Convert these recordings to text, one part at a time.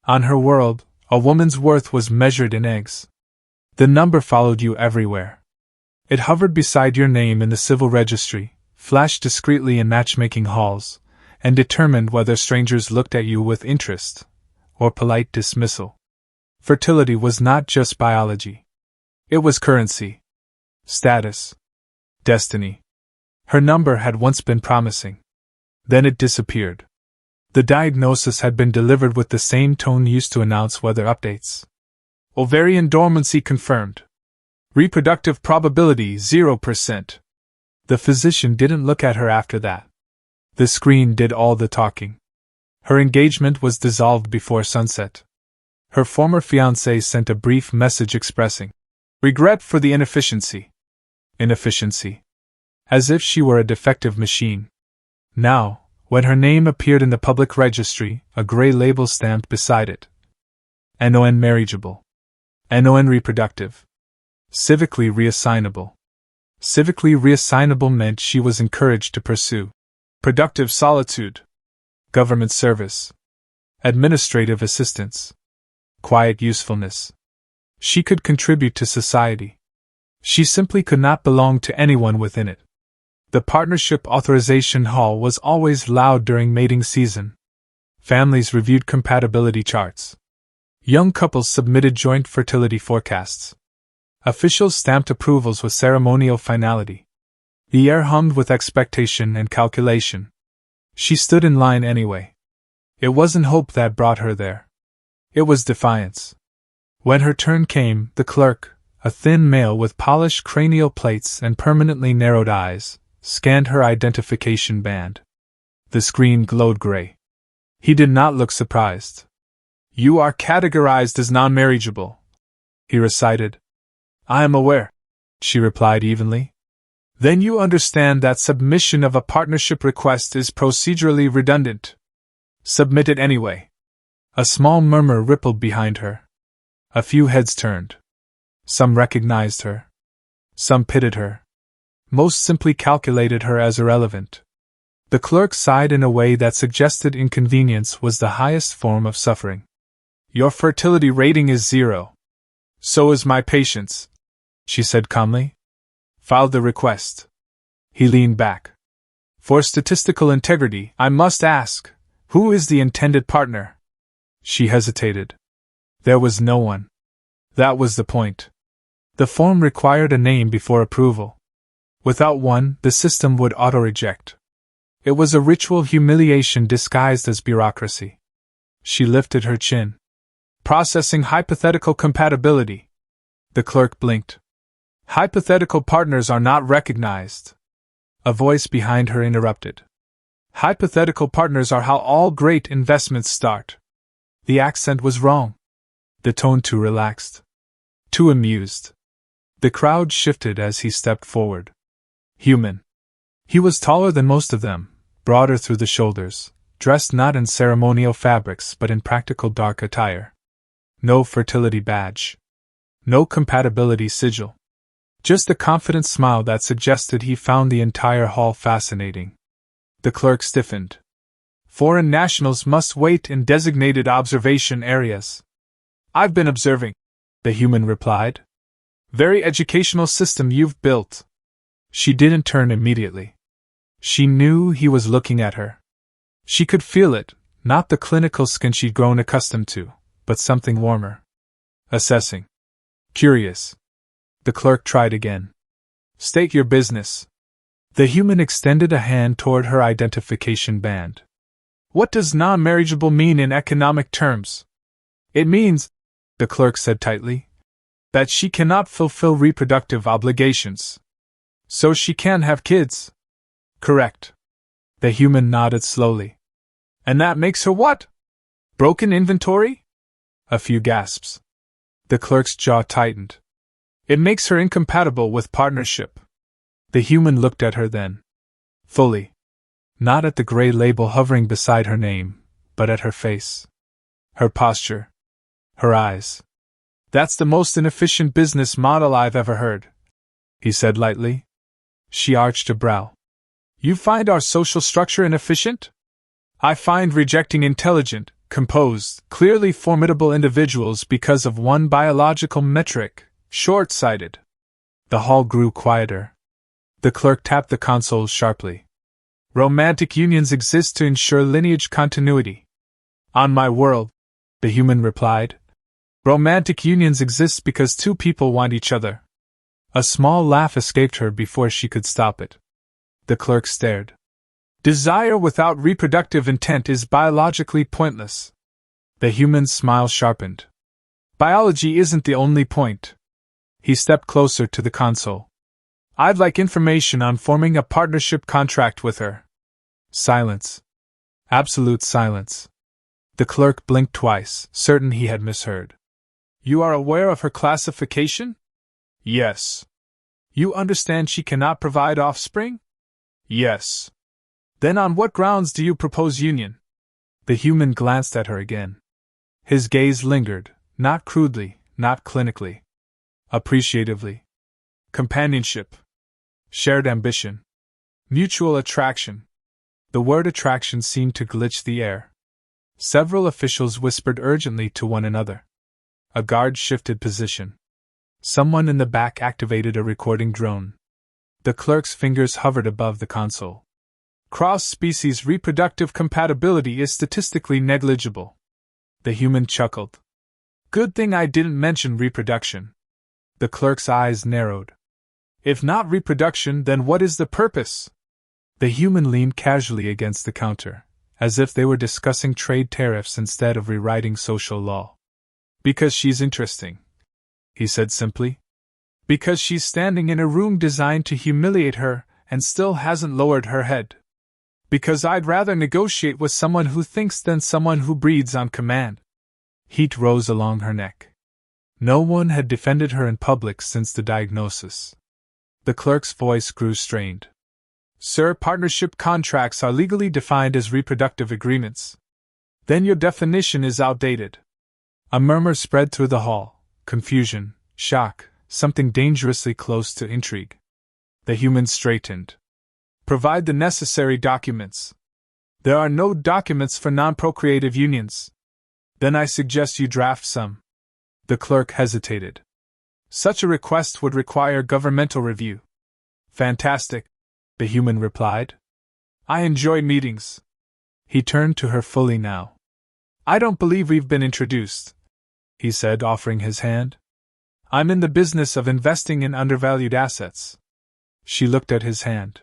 On her world, a woman's worth was measured in eggs. The number followed you everywhere. It hovered beside your name in the civil registry, flashed discreetly in matchmaking halls, and determined whether strangers looked at you with interest or polite dismissal. Fertility was not just biology. It was currency, status, destiny. Her number had once been promising. Then it disappeared. The diagnosis had been delivered with the same tone used to announce weather updates. Ovarian dormancy confirmed. Reproductive probability 0%. The physician didn't look at her after that. The screen did all the talking. Her engagement was dissolved before sunset. Her former fiancé sent a brief message expressing regret for the inefficiency. Inefficiency. As if she were a defective machine. Now, when her name appeared in the public registry, a gray label stamped beside it. Non marriageable. Non reproductive. Civically reassignable. Civically reassignable meant she was encouraged to pursue productive solitude, government service, administrative assistance, quiet usefulness. She could contribute to society. She simply could not belong to anyone within it. The partnership authorization hall was always loud during mating season. Families reviewed compatibility charts. Young couples submitted joint fertility forecasts. Officials stamped approvals with ceremonial finality. The air hummed with expectation and calculation. She stood in line anyway. It wasn't hope that brought her there. It was defiance. When her turn came, the clerk, a thin male with polished cranial plates and permanently narrowed eyes, scanned her identification band. The screen glowed gray. He did not look surprised. "You are categorized as non-marriageable," he recited. "I am aware," she replied evenly. "Then you understand that submission of a partnership request is procedurally redundant. Submit it anyway." A small murmur rippled behind her. A few heads turned. Some recognized her. Some pitied her. Most simply calculated her as irrelevant. The clerk sighed in a way that suggested inconvenience was the highest form of suffering. "Your fertility rating is 0. So is my patient's," she said calmly. "File the request." He leaned back. "For statistical integrity, I must ask, who is the intended partner?" She hesitated. There was no one. That was the point. The form required a name before approval. Without one, the system would auto-reject. It was a ritual humiliation disguised as bureaucracy. She lifted her chin. "Processing hypothetical compatibility." The clerk blinked. "Hypothetical partners are not recognized." A voice behind her interrupted. "Hypothetical partners are how all great investments start." The accent was wrong. The tone too relaxed. Too amused. The crowd shifted as he stepped forward. Human. He was taller than most of them, broader through the shoulders, dressed not in ceremonial fabrics but in practical dark attire. No fertility badge. No compatibility sigil. Just a confident smile that suggested he found the entire hall fascinating. The clerk stiffened. "Foreign nationals must wait in designated observation areas." "I've been observing," the human replied. "Very educational system you've built." She didn't turn immediately. She knew he was looking at her. She could feel it, not the clinical skin she'd grown accustomed to, but something warmer. Assessing. Curious. The clerk tried again. "State your business." The human extended a hand toward her identification band. "What does non-marriageable mean in economic terms?" "It means," the clerk said tightly, "that she cannot fulfill reproductive obligations. So she can have kids." "Correct." The human nodded slowly. "And that makes her what? Broken inventory?" A few gasps. The clerk's jaw tightened. "It makes her incompatible with partnership." The human looked at her then. Fully. Not at the gray label hovering beside her name, but at her face. Her posture. Her eyes. "That's the most inefficient business model I've ever heard," he said lightly. She arched a brow. "You find our social structure inefficient?" "I find rejecting intelligent, Composed, clearly formidable individuals because of one biological metric, short-sighted. The hall grew quieter. The clerk tapped the console sharply. Romantic unions exist to ensure lineage continuity. On my world, the human replied. Romantic unions exist because two people want each other. A small laugh escaped her before she could stop it. The clerk stared. Desire without reproductive intent is biologically pointless. The human's smile sharpened. Biology isn't the only point. He stepped closer to the console. I'd like information on forming a partnership contract with her. Silence. Absolute silence. The clerk blinked twice, certain he had misheard. You are aware of her classification? Yes. You understand she cannot provide offspring? Yes. Then on what grounds do you propose union? The human glanced at her again. His gaze lingered, not crudely, not clinically. Appreciatively. Companionship. Shared ambition. Mutual attraction. The word attraction seemed to glitch the air. Several officials whispered urgently to one another. A guard shifted position. Someone in the back activated a recording drone. The clerk's fingers hovered above the console. Cross-species reproductive compatibility is statistically negligible. The human chuckled. Good thing I didn't mention reproduction. The clerk's eyes narrowed. If not reproduction, then what is the purpose? The human leaned casually against the counter, as if they were discussing trade tariffs instead of rewriting social law. Because she's interesting, he said simply. Because she's standing in a room designed to humiliate her and still hasn't lowered her head. Because I'd rather negotiate with someone who thinks than someone who breeds on command. Heat rose along her neck. No one had defended her in public since the diagnosis. The clerk's voice grew strained. Sir, partnership contracts are legally defined as reproductive agreements. Then your definition is outdated. A murmur spread through the hall. Confusion, shock, something dangerously close to intrigue. The human straightened. Provide the necessary documents. There are no documents for non-procreative unions. Then I suggest you draft some. The clerk hesitated. Such a request would require governmental review. Fantastic, the human replied. I enjoy meetings. He turned to her fully now. I don't believe we've been introduced, he said, offering his hand. I'm in the business of investing in undervalued assets. She looked at his hand.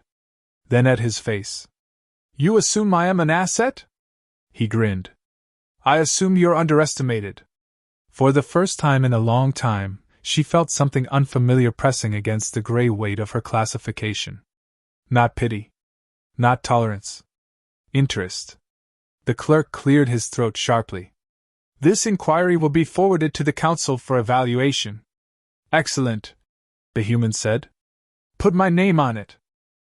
Then at his face. You assume I am an asset? He grinned. I assume you're underestimated. For the first time in a long time, she felt something unfamiliar pressing against the gray weight of her classification. Not pity. Not tolerance. Interest. The clerk cleared his throat sharply. This inquiry will be forwarded to the council for evaluation. Excellent, the human said. Put my name on it.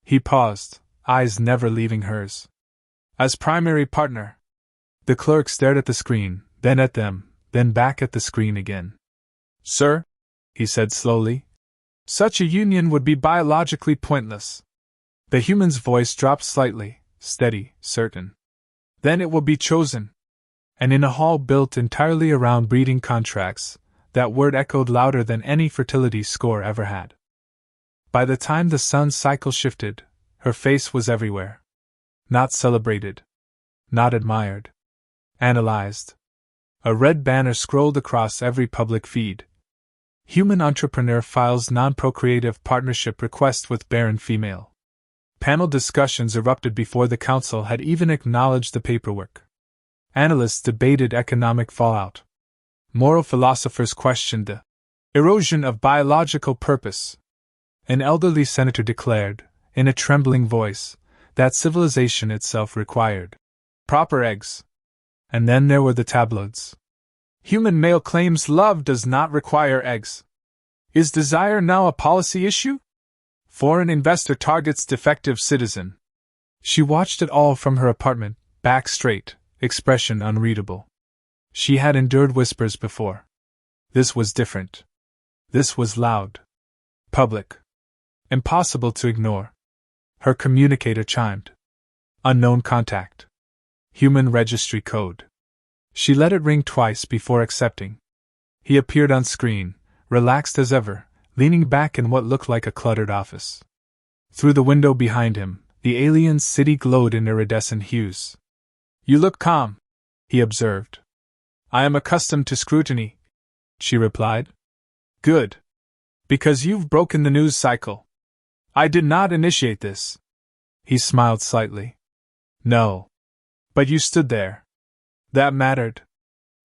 He paused, eyes never leaving hers. As primary partner. The clerk stared at the screen, then at them, then back at the screen again. Sir, he said slowly, such a union would be biologically pointless. The human's voice dropped slightly, steady, certain. Then it will be chosen. And in a hall built entirely around breeding contracts, that word echoed louder than any fertility score ever had. By the time the sun's cycle shifted, her face was everywhere. Not celebrated. Not admired. Analyzed. A red banner scrolled across every public feed. Human entrepreneur files non-procreative partnership request with barren female. Panel discussions erupted before the council had even acknowledged the paperwork. Analysts debated economic fallout. Moral philosophers questioned the erosion of biological purpose. An elderly senator declared, in a trembling voice, that civilization itself required proper eggs. And then there were the tabloids. Human male claims love does not require eggs. Is desire now a policy issue? Foreign investor targets defective citizen. She watched it all from her apartment, back straight, expression unreadable. She had endured whispers before. This was different. This was loud. Public. Impossible to ignore. Her communicator chimed. Unknown contact. Human registry code. She let it ring twice before accepting. He appeared on screen, relaxed as ever, leaning back in what looked like a cluttered office. Through the window behind him, the alien city glowed in iridescent hues. "You look calm," he observed. "I am accustomed to scrutiny," she replied. "Good. Because you've broken the news cycle. I did not initiate this." He smiled slightly. "No. But you stood there. That mattered."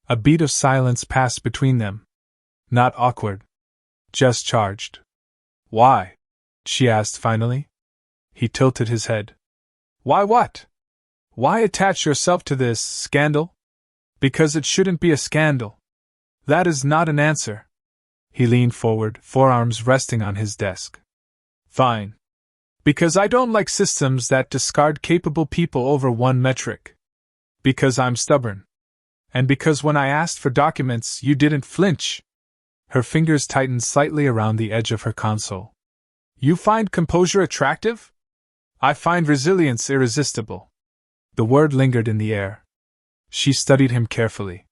A beat of silence passed between them. Not awkward. Just charged. "Why?" she asked finally. He tilted his head. "Why what? Why attach yourself to this scandal? Because it shouldn't be a scandal. That is not an answer." He leaned forward, forearms resting on his desk. "Fine. Because I don't like systems that discard capable people over one metric. Because I'm stubborn. And because when I asked for documents, you didn't flinch." Her fingers tightened slightly around the edge of her console. "You find composure attractive? I find resilience irresistible." The word lingered in the air. She studied him carefully.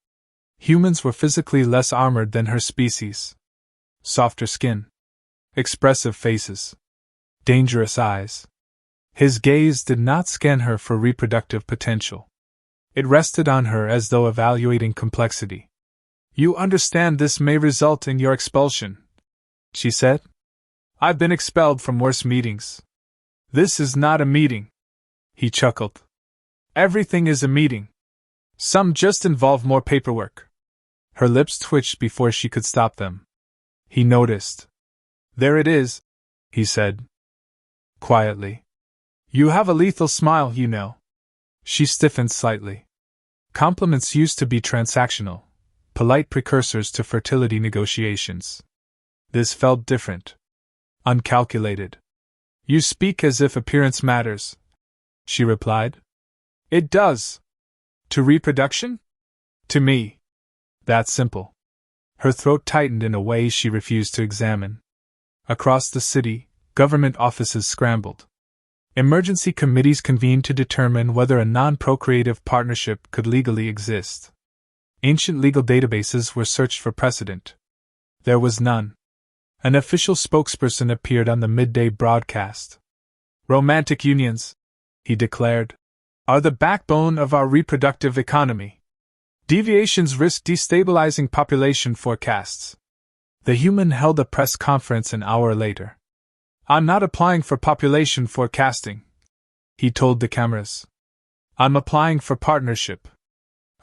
Humans were physically less armored than her species. Softer skin. Expressive faces. Dangerous eyes. His gaze did not scan her for reproductive potential. It rested on her as though evaluating complexity. "You understand this may result in your expulsion," she said. "I've been expelled from worse meetings. This is not a meeting." He chuckled. "Everything is a meeting. Some just involve more paperwork." Her lips twitched before she could stop them. He noticed. "There it is," he said. Quietly. "You have a lethal smile, you know." She stiffened slightly. Compliments used to be transactional, polite precursors to fertility negotiations. This felt different. Uncalculated. "You speak as if appearance matters," she replied. "It does. To reproduction? To me. That simple." Her throat tightened in a way she refused to examine. Across the city, government offices scrambled. Emergency committees convened to determine whether a non-procreative partnership could legally exist. Ancient legal databases were searched for precedent. There was none. An official spokesperson appeared on the midday broadcast. "Romantic unions," he declared, "are the backbone of our reproductive economy. Deviations risk destabilizing population forecasts." The human held a press conference an hour later. "I'm not applying for population forecasting," he told the cameras. "I'm applying for partnership."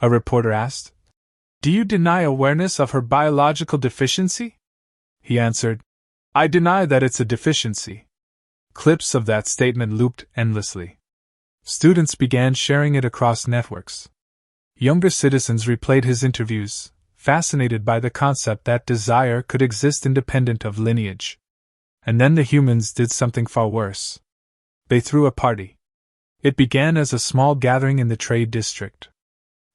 A reporter asked. "Do you deny awareness of her biological deficiency?" He answered, "I deny that it's a deficiency." Clips of that statement looped endlessly. Students began sharing it across networks. Younger citizens replayed his interviews, fascinated by the concept that desire could exist independent of lineage. And then the humans did something far worse. They threw a party. It began as a small gathering in the trade district.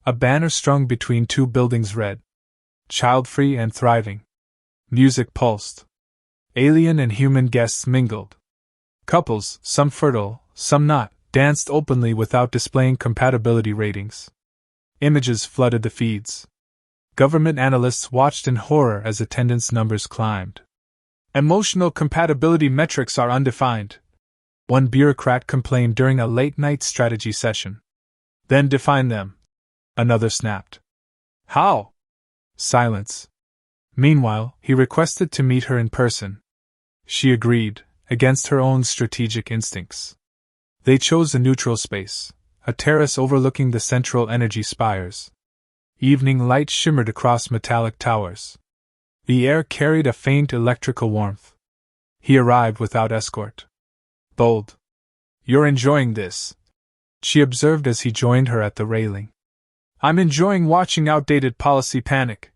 A banner strung between two buildings read, "Child-free and thriving." Music pulsed. Alien and human guests mingled. Couples, some fertile, some not, danced openly without displaying compatibility ratings. Images flooded the feeds. Government analysts watched in horror as attendance numbers climbed. "Emotional compatibility metrics are undefined," one bureaucrat complained during a late-night strategy session. "Then define them," another snapped. "How?" Silence. Meanwhile, he requested to meet her in person. She agreed, against her own strategic instincts. They chose a neutral space, a terrace overlooking the central energy spires. Evening light shimmered across metallic towers. The air carried a faint electrical warmth. He arrived without escort. "Bold. You're enjoying this," she observed as he joined her at the railing. "I'm enjoying watching outdated policy panic,"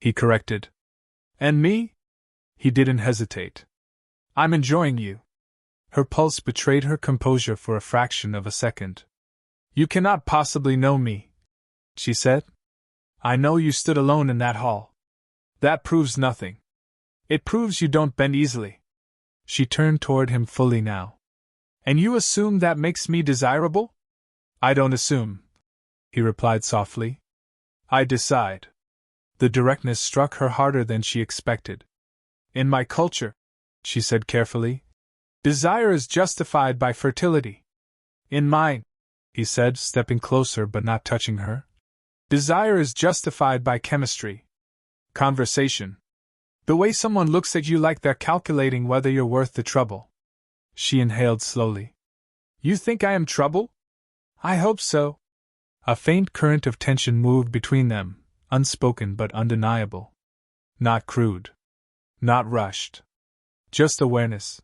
he corrected. "And me?" He didn't hesitate. "I'm enjoying you." Her pulse betrayed her composure for a fraction of a second. "You cannot possibly know me," she said. "I know you stood alone in that hall. That proves nothing. It proves you don't bend easily." She turned toward him fully now. "And you assume that makes me desirable?" "I don't assume," he replied softly. I decide. The directness struck her harder than she expected. In my culture, she said carefully, desire is justified by fertility. In mine, he said, stepping closer but not touching her, desire is justified by chemistry. Conversation. The way someone looks at you like they're calculating whether you're worth the trouble. She inhaled slowly. You think I am trouble? I hope so. A faint current of tension moved between them, unspoken but undeniable. Not crude. Not rushed. Just awareness.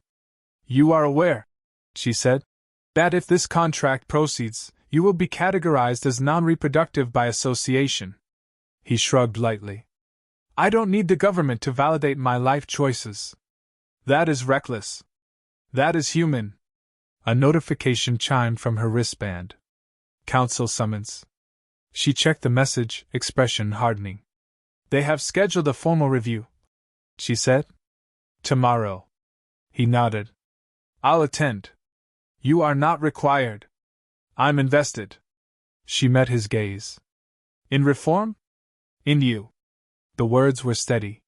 You are aware, she said, that if this contract proceeds, you will be categorized as non-reproductive by association. He shrugged lightly. I don't need the government to validate my life choices. That is reckless. That is human. A notification chimed from her wristband. Council summons. She checked the message, expression hardening. They have scheduled a formal review, she said. Tomorrow. He nodded. I'll attend. You are not required. I'm invested. She met his gaze. In reform? In you. The words were steady.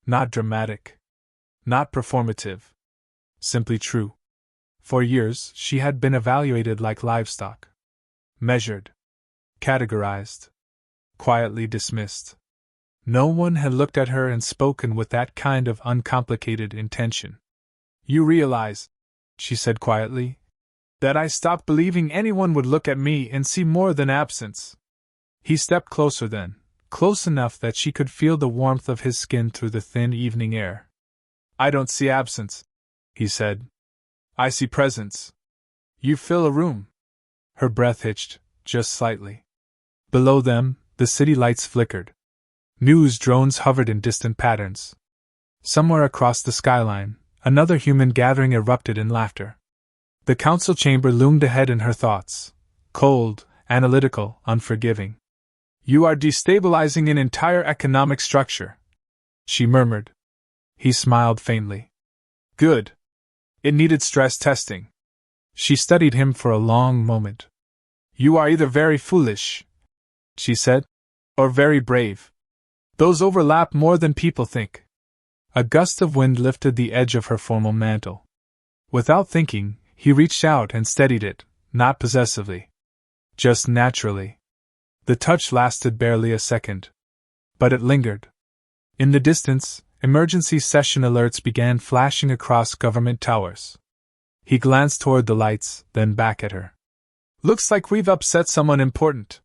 Not dramatic. Not performative. Simply true. For years, she had been evaluated like livestock. Measured. Categorized. Quietly dismissed. No one had looked at her and spoken with that kind of uncomplicated intention. You realize, she said quietly, that I stopped believing anyone would look at me and see more than absence. He stepped closer then, close enough that she could feel the warmth of his skin through the thin evening air. I don't see absence, he said. I see presence. You fill a room. Her breath hitched, just slightly. Below them, the city lights flickered. News drones hovered in distant patterns. Somewhere across the skyline, another human gathering erupted in laughter. The council chamber loomed ahead in her thoughts, cold, analytical, unforgiving. You are destabilizing an entire economic structure, she murmured. He smiled faintly. Good. It needed stress testing. She studied him for a long moment. You are either very foolish, she said, or very brave. Those overlap more than people think. A gust of wind lifted the edge of her formal mantle. Without thinking, he reached out and steadied it, not possessively. Just naturally. The touch lasted barely a second. But it lingered. In the distance, emergency session alerts began flashing across government towers. He glanced toward the lights, then back at her. Looks like we've upset someone important.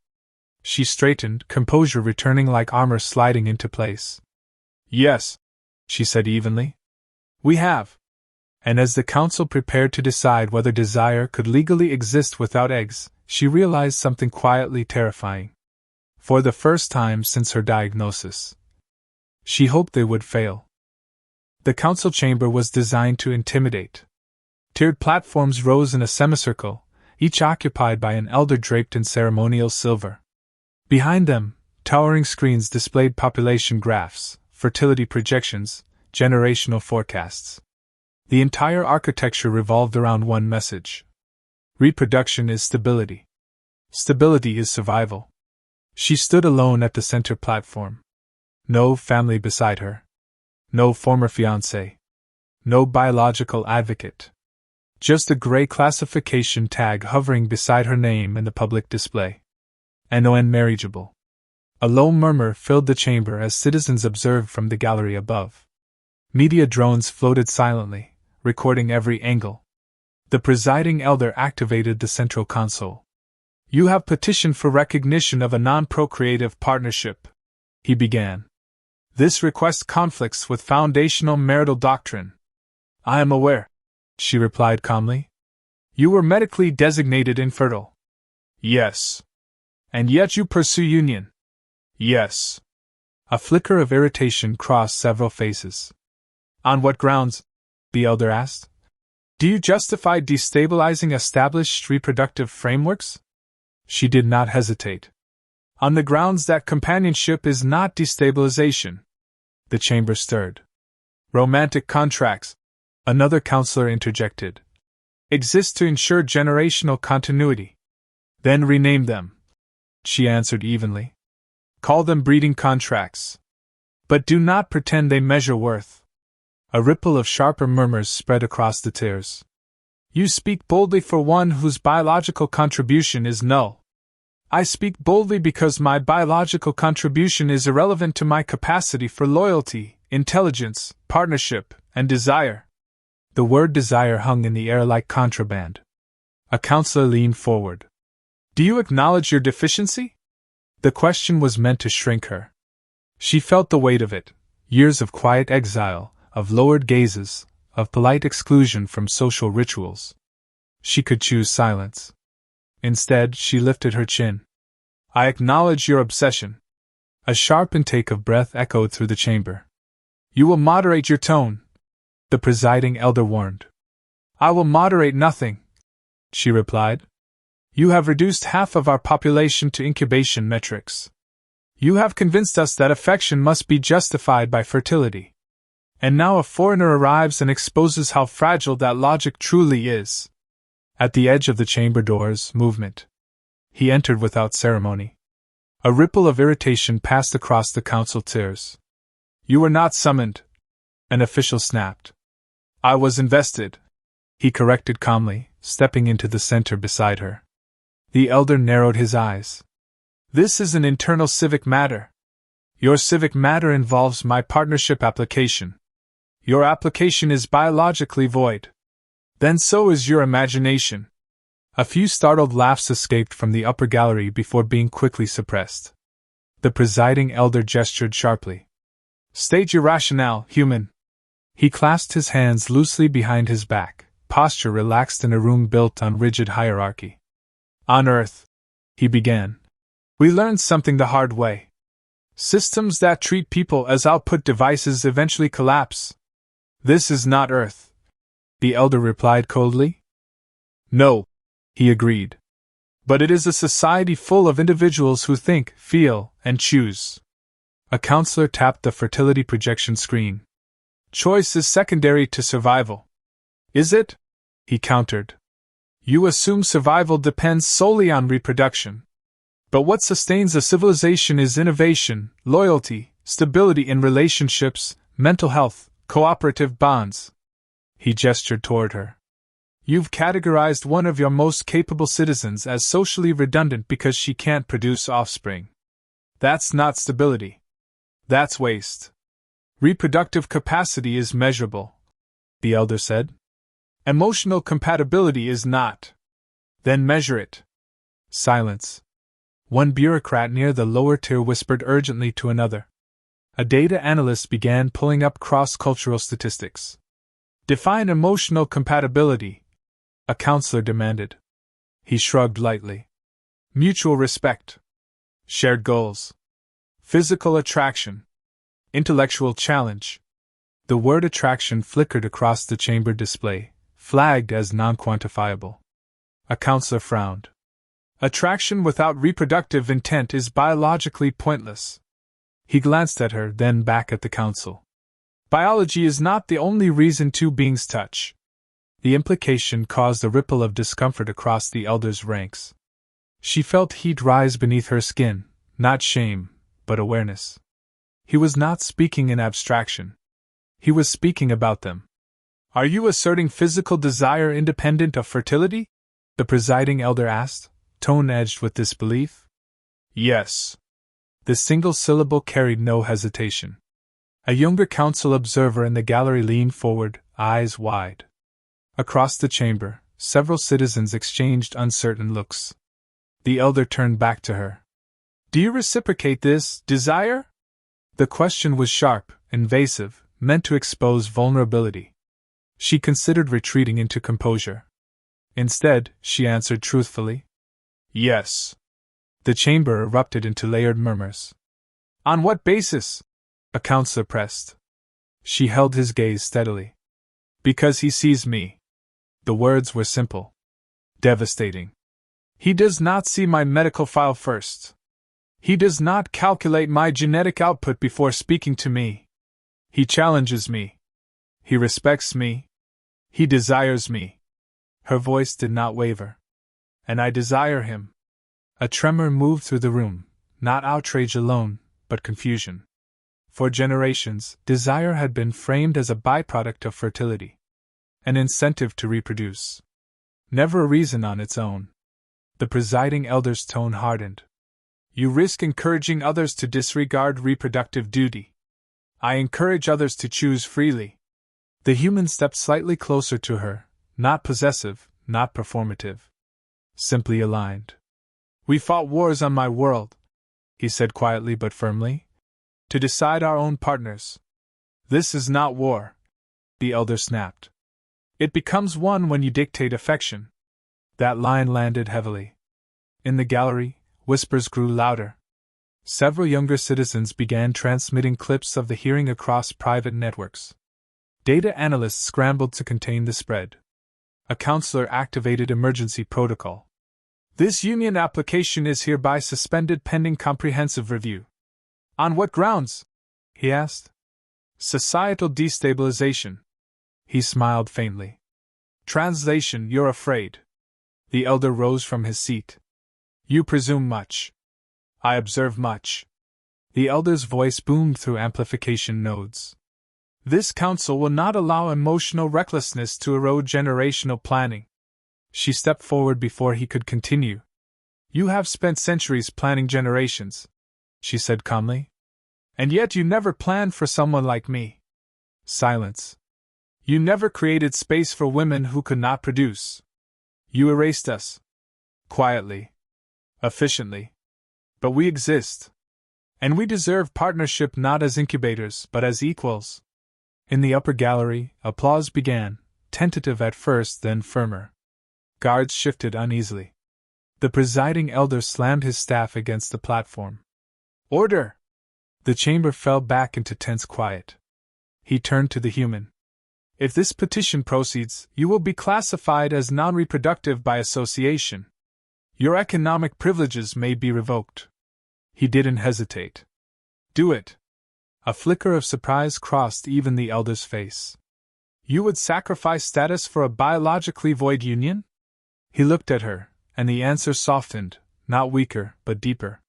She straightened, composure returning like armor sliding into place. Yes, she said evenly. We have. And as the council prepared to decide whether desire could legally exist without eggs, she realized something quietly terrifying. For the first time since her diagnosis, she hoped they would fail. The council chamber was designed to intimidate. Tiered platforms rose in a semicircle, each occupied by an elder draped in ceremonial silver. Behind them, towering screens displayed population graphs, fertility projections, generational forecasts. The entire architecture revolved around one message. Reproduction is stability. Stability is survival. She stood alone at the center platform. No family beside her. No former fiancé. No biological advocate. Just a gray classification tag hovering beside her name in the public display. Non marriageable. A low murmur filled the chamber as citizens observed from the gallery above. Media drones floated silently, recording every angle. The presiding elder activated the central console. You have petitioned for recognition of a non-procreative partnership, he began. This request conflicts with foundational marital doctrine. I am aware, she replied calmly. You were medically designated infertile. Yes. And yet you pursue union. Yes. A flicker of irritation crossed several faces. On what grounds? The elder asked. Do you justify destabilizing established reproductive frameworks? She did not hesitate. On the grounds that companionship is not destabilization. The chamber stirred. Romantic contracts, another counselor interjected, exist to ensure generational continuity. Then rename them. She answered evenly. Call them breeding contracts. But do not pretend they measure worth. A ripple of sharper murmurs spread across the tiers. You speak boldly for one whose biological contribution is null. I speak boldly because my biological contribution is irrelevant to my capacity for loyalty, intelligence, partnership, and desire. The word desire hung in the air like contraband. A counselor leaned forward. Do you acknowledge your deficiency? The question was meant to shrink her. She felt the weight of it, years of quiet exile, of lowered gazes, of polite exclusion from social rituals. She could choose silence. Instead, she lifted her chin. I acknowledge your obsession. A sharp intake of breath echoed through the chamber. You will moderate your tone, the presiding elder warned. I will moderate nothing, she replied. You have reduced half of our population to incubation metrics. You have convinced us that affection must be justified by fertility. And now a foreigner arrives and exposes how fragile that logic truly is. At the edge of the chamber door's movement, he entered without ceremony. A ripple of irritation passed across the council tiers. You were not summoned, an official snapped. I was invested, he corrected calmly, stepping into the center beside her. The elder narrowed his eyes. This is an internal civic matter. Your civic matter involves my partnership application. Your application is biologically void. Then so is your imagination. A few startled laughs escaped from the upper gallery before being quickly suppressed. The presiding elder gestured sharply. State your rationale, human. He clasped his hands loosely behind his back, posture relaxed in a room built on rigid hierarchy. On Earth, he began, we learned something the hard way. Systems that treat people as output devices eventually collapse. This is not Earth, the elder replied coldly. No, he agreed. But it is a society full of individuals who think, feel, and choose. A counselor tapped the fertility projection screen. Choice is secondary to survival. Is it? He countered. You assume survival depends solely on reproduction. But what sustains a civilization is innovation, loyalty, stability in relationships, mental health, cooperative bonds. He gestured toward her. You've categorized one of your most capable citizens as socially redundant because she can't produce offspring. That's not stability. That's waste. Reproductive capacity is measurable, the elder said. Emotional compatibility is not. Then measure it. Silence. One bureaucrat near the lower tier whispered urgently to another. A data analyst began pulling up cross-cultural statistics. Define emotional compatibility, a counselor demanded. He shrugged lightly. Mutual respect. Shared goals. Physical attraction. Intellectual challenge. The word attraction flickered across the chamber display, flagged as non-quantifiable. A counselor frowned. Attraction without reproductive intent is biologically pointless. He glanced at her, then back at the council. Biology is not the only reason two beings touch. The implication caused a ripple of discomfort across the elder's ranks. She felt heat rise beneath her skin, not shame, but awareness. He was not speaking in abstraction. He was speaking about them. Are you asserting physical desire independent of fertility? The presiding elder asked, tone edged with disbelief. Yes. The single syllable carried no hesitation. A younger council observer in the gallery leaned forward, eyes wide. Across the chamber, several citizens exchanged uncertain looks. The elder turned back to her. Do you reciprocate this desire? The question was sharp, invasive, meant to expose vulnerability. She considered retreating into composure. Instead, she answered truthfully. Yes. The chamber erupted into layered murmurs. On what basis? A counselor pressed. She held his gaze steadily. Because he sees me. The words were simple. Devastating. He does not see my medical file first. He does not calculate my genetic output before speaking to me. He challenges me. He respects me. He desires me. Her voice did not waver. And I desire him. A tremor moved through the room, Not outrage alone, but confusion. For generations, desire had been framed as a byproduct of fertility. An incentive to reproduce. Never a reason on its own. The presiding elder's tone hardened. You risk encouraging others to disregard reproductive duty. I encourage others to choose freely. The human stepped slightly closer to her, not possessive, not performative. Simply aligned. We fought wars on my world, he said quietly but firmly, to decide our own partners. This is not war, the elder snapped. It becomes one when you dictate affection. That line landed heavily. In the gallery, whispers grew louder. Several younger citizens began transmitting clips of the hearing across private networks. Data analysts scrambled to contain the spread. A counselor activated emergency protocol. This union application is hereby suspended pending comprehensive review. On what grounds? He asked. Societal destabilization. He smiled faintly. Translation: you're afraid. The elder rose from his seat. You presume much. I observe much. The elder's voice boomed through amplification nodes. This council will not allow emotional recklessness to erode generational planning. She stepped forward before he could continue. You have spent centuries planning generations, she said calmly. And yet you never planned for someone like me. Silence. You never created space for women who could not produce. You erased us. Quietly. Efficiently. But we exist. And we deserve partnership not as incubators, but as equals. In the upper gallery, applause began, tentative at first, then firmer. Guards shifted uneasily. The presiding elder slammed his staff against the platform. Order! The chamber fell back into tense quiet. He turned to the human. If this petition proceeds, you will be classified as non-reproductive by association. Your economic privileges may be revoked. He didn't hesitate. Do it. A flicker of surprise crossed even the elder's face. You would sacrifice status for a biologically void union? He looked at her, and the answer softened, not weaker, but deeper.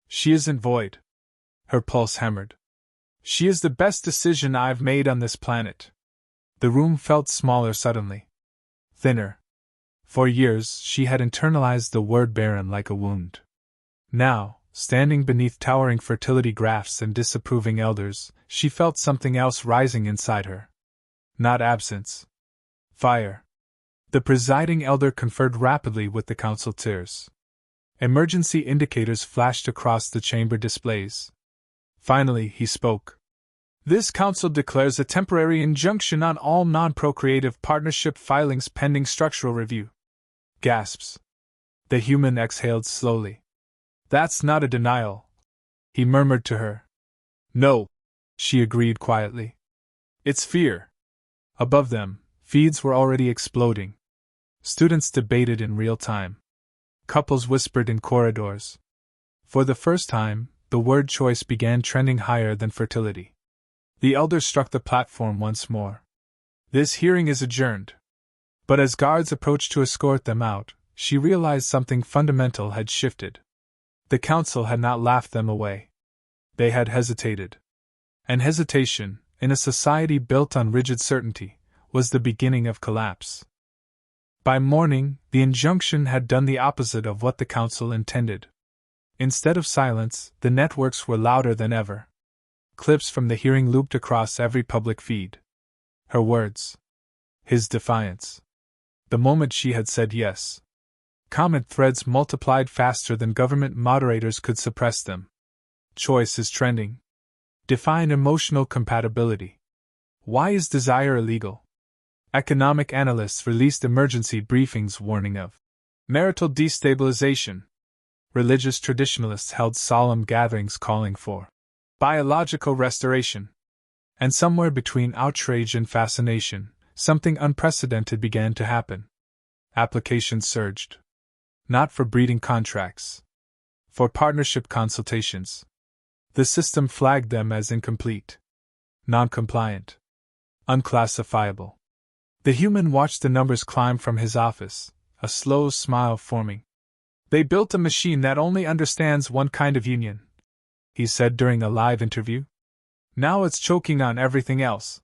She isn't void. Her pulse hammered. She is the best decision I've made on this planet. The room felt smaller suddenly. Thinner. For years she had internalized the word barren like a wound. Now, standing beneath towering fertility graphs and disapproving elders, she felt something else rising inside her. Not absence. Fire. The presiding elder conferred rapidly with the consulteurs. Emergency indicators flashed across the chamber displays. Finally, he spoke. This council declares a temporary injunction on all non-procreative partnership filings pending structural review. Gasps. The human exhaled slowly. That's not a denial, he murmured to her. No, she agreed quietly. It's fear. Above them, feeds were already exploding. Students debated in real time. Couples whispered in corridors. For the first time, the word choice began trending higher than fertility. The elder struck the platform once more. This hearing is adjourned. But as guards approached to escort them out, she realized something fundamental had shifted. The council had not laughed them away. They had hesitated. And hesitation, in a society built on rigid certainty, was the beginning of collapse. By morning, the injunction had done the opposite of what the council intended. Instead of silence, the networks were louder than ever. Clips from the hearing looped across every public feed. Her words. His defiance. The moment she had said yes. Comment threads multiplied faster than government moderators could suppress them. Choice is trending. Define emotional compatibility. Why is desire illegal? Economic analysts released emergency briefings warning of marital destabilization. Religious traditionalists held solemn gatherings calling for biological restoration. And somewhere between outrage and fascination, something unprecedented began to happen. Applications surged. Not for breeding contracts. For partnership consultations. The system flagged them as incomplete. Non-compliant. Unclassifiable. The human watched the numbers climb from his office, a slow smile forming. They built a machine that only understands one kind of union, he said during a live interview. Now it's choking on everything else.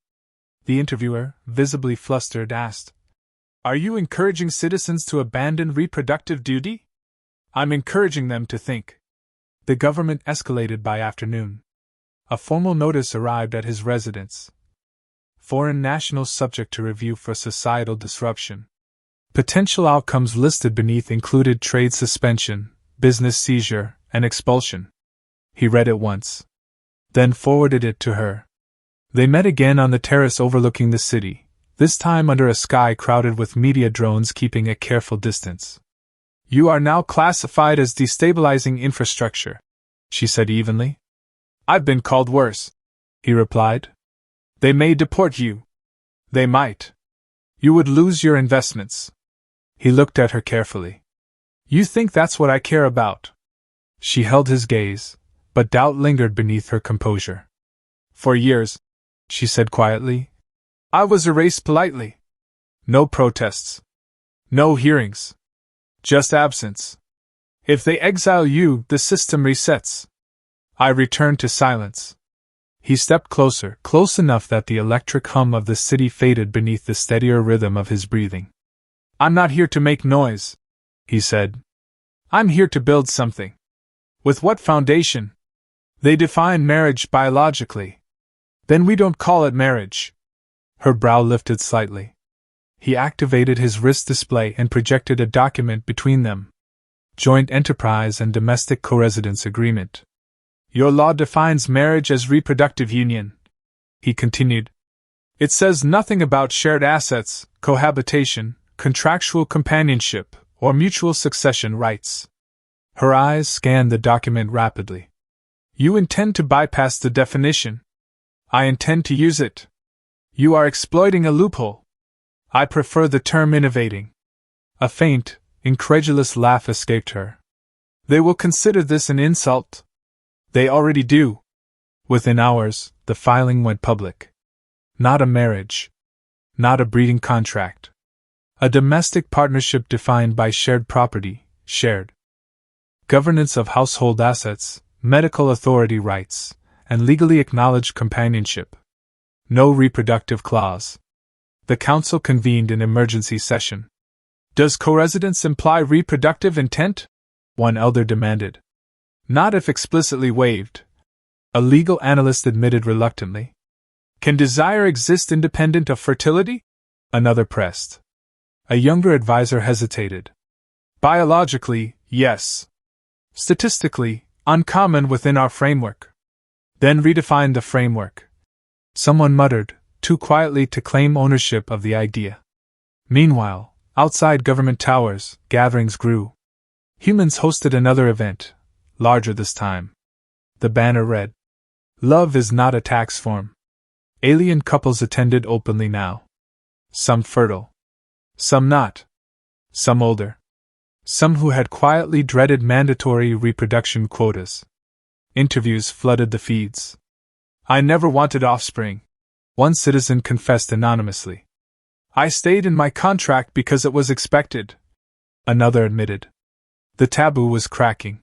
The interviewer, visibly flustered, asked, "Are you encouraging citizens to abandon reproductive duty?" "I'm encouraging them to think." The government escalated by afternoon. A formal notice arrived at his residence. Foreign nationals subject to review for societal disruption. Potential outcomes listed beneath included trade suspension, business seizure, and expulsion. He read it once, then forwarded it to her. They met again on the terrace overlooking the city, this time under a sky crowded with media drones keeping a careful distance. "You are now classified as destabilizing infrastructure," she said evenly. "I've been called worse," he replied. "They may deport you. They might. You would lose your investments." He looked at her carefully. "You think that's what I care about?" She held his gaze, but doubt lingered beneath her composure. "For years," she said quietly, "I was erased politely. No protests. No hearings. Just absence. If they exile you, the system resets." I returned to silence. He stepped closer, close enough that the electric hum of the city faded beneath the steadier rhythm of his breathing. "I'm not here to make noise," he said. "I'm here to build something." "With what foundation?" "They define marriage biologically." "Then we don't call it marriage." Her brow lifted slightly. He activated his wrist display and projected a document between them. Joint Enterprise and Domestic Co-Residence Agreement. "Your law defines marriage as reproductive union," he continued. "It says nothing about shared assets, cohabitation, contractual companionship, or mutual succession rights." Her eyes scanned the document rapidly. "You intend to bypass the definition." "I intend to use it." "You are exploiting a loophole." "I prefer the term innovating." A faint, incredulous laugh escaped her. "They will consider this an insult." "They already do." Within hours, the filing went public. Not a marriage. Not a breeding contract. A domestic partnership defined by shared property, shared governance of household assets, medical authority rights, and legally acknowledged companionship. No reproductive clause. The council convened an emergency session. "Does co-residence imply reproductive intent?" one elder demanded. "Not if explicitly waived," a legal analyst admitted reluctantly. "Can desire exist independent of fertility?" another pressed. A younger advisor hesitated. "Biologically, yes. Statistically, uncommon within our framework." "Then redefine the framework." Someone muttered, too quietly to claim ownership of the idea. Meanwhile, outside government towers, gatherings grew. Humans hosted another event, larger this time. The banner read, "Love is not a tax form." Alien couples attended openly now. Some fertile. Some not. Some older. Some who had quietly dreaded mandatory reproduction quotas. Interviews flooded the feeds. "I never wanted offspring," one citizen confessed anonymously. "I stayed in my contract because it was expected," another admitted. The taboo was cracking.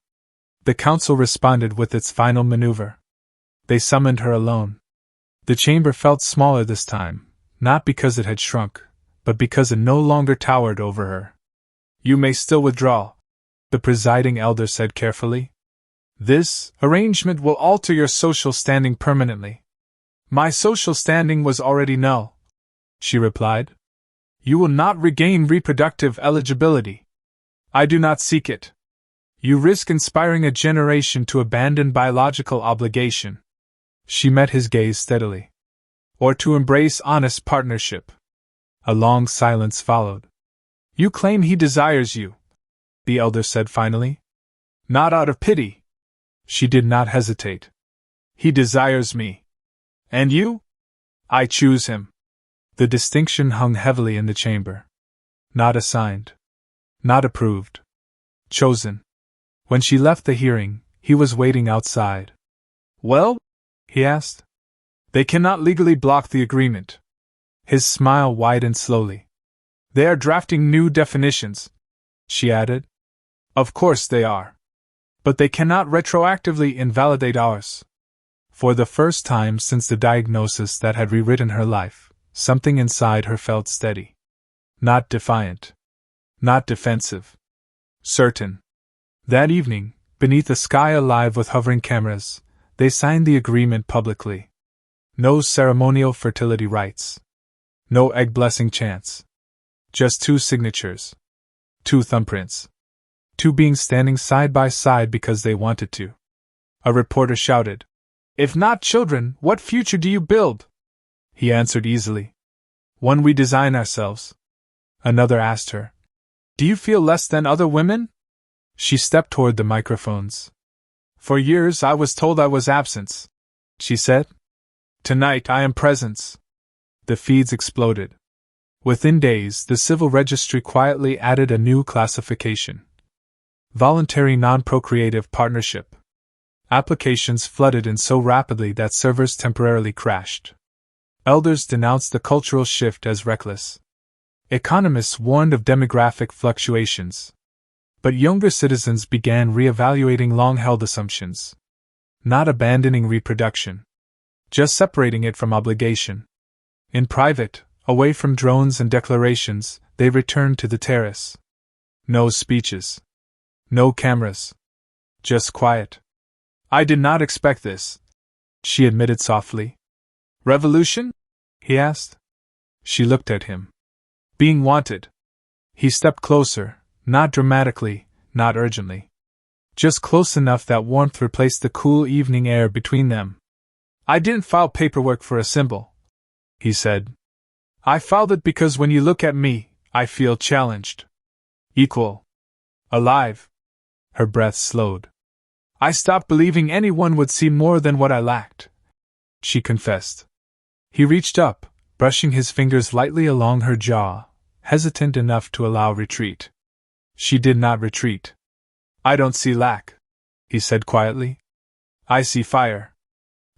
The council responded with its final maneuver. They summoned her alone. The chamber felt smaller this time, not because it had shrunk, but because it no longer towered over her. "You may still withdraw," the presiding elder said carefully. "This arrangement will alter your social standing permanently." "My social standing was already null," she replied. "You will not regain reproductive eligibility. I do not seek it. You risk inspiring a generation to abandon biological obligation." She met his gaze steadily. "Or to embrace honest partnership." A long silence followed. "You claim he desires you," the elder said finally. "Not out of pity." She did not hesitate. "He desires me. And you?" "I choose him." The distinction hung heavily in the chamber. Not assigned. Not approved. Chosen. When she left the hearing, he was waiting outside. "Well?" he asked. "They cannot legally block the agreement." His smile widened slowly. "They are drafting new definitions," she added. Of course they are. But they cannot retroactively invalidate ours. For the first time since the diagnosis that had rewritten her life, something inside her felt steady. Not defiant. Not defensive. Certain. That evening, beneath a sky alive with hovering cameras, they signed the agreement publicly. No ceremonial fertility rites. No egg blessing chants. Just 2 signatures. 2 thumbprints. 2 beings standing side by side because they wanted to. A reporter shouted, "If not children, what future do you build?" He answered easily, "One we design ourselves." Another asked her, "Do you feel less than other women?" She stepped toward the microphones. "For years I was told I was absence," she said. "Tonight I am presence." The feeds exploded. Within days, the Civil Registry quietly added a new classification: Voluntary Non-Procreative Partnership. Applications flooded in so rapidly that servers temporarily crashed. Elders denounced the cultural shift as reckless. Economists warned of demographic fluctuations. But younger citizens began re-evaluating long-held assumptions. Not abandoning reproduction. Just separating it from obligation. In private, away from drones and declarations, they returned to the terrace. No speeches. No cameras. Just quiet. "I did not expect this," she admitted softly. "Revolution?" he asked. She looked at him. "Being wanted." He stepped closer, not dramatically, not urgently. Just close enough that warmth replaced the cool evening air between them. "I didn't file paperwork for a symbol," he said. "I filed it because when you look at me, I feel challenged. Equal. Alive." Her breath slowed. "I stopped believing anyone would see more than what I lacked," she confessed. He reached up, brushing his fingers lightly along her jaw, hesitant enough to allow retreat. She did not retreat. "I don't see lack," he said quietly. "I see fire."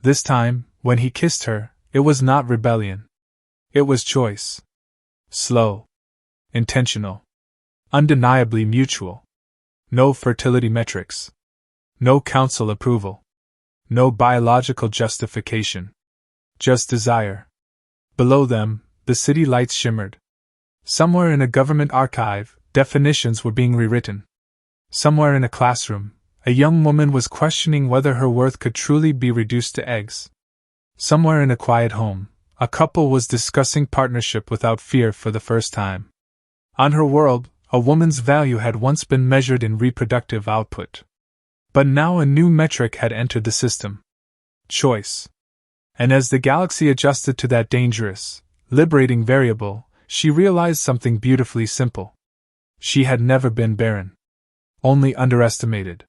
This time, when he kissed her, it was not rebellion. It was choice. Slow. Intentional. Undeniably mutual. No fertility metrics. No council approval. No biological justification. Just desire. Below them, the city lights shimmered. Somewhere in a government archive, definitions were being rewritten. Somewhere in a classroom, a young woman was questioning whether her worth could truly be reduced to eggs. Somewhere in a quiet home, a couple was discussing partnership without fear for the first time. On her world, a woman's value had once been measured in reproductive output. But now a new metric had entered the system: choice. And as the galaxy adjusted to that dangerous, liberating variable, she realized something beautifully simple. She had never been barren. Only underestimated.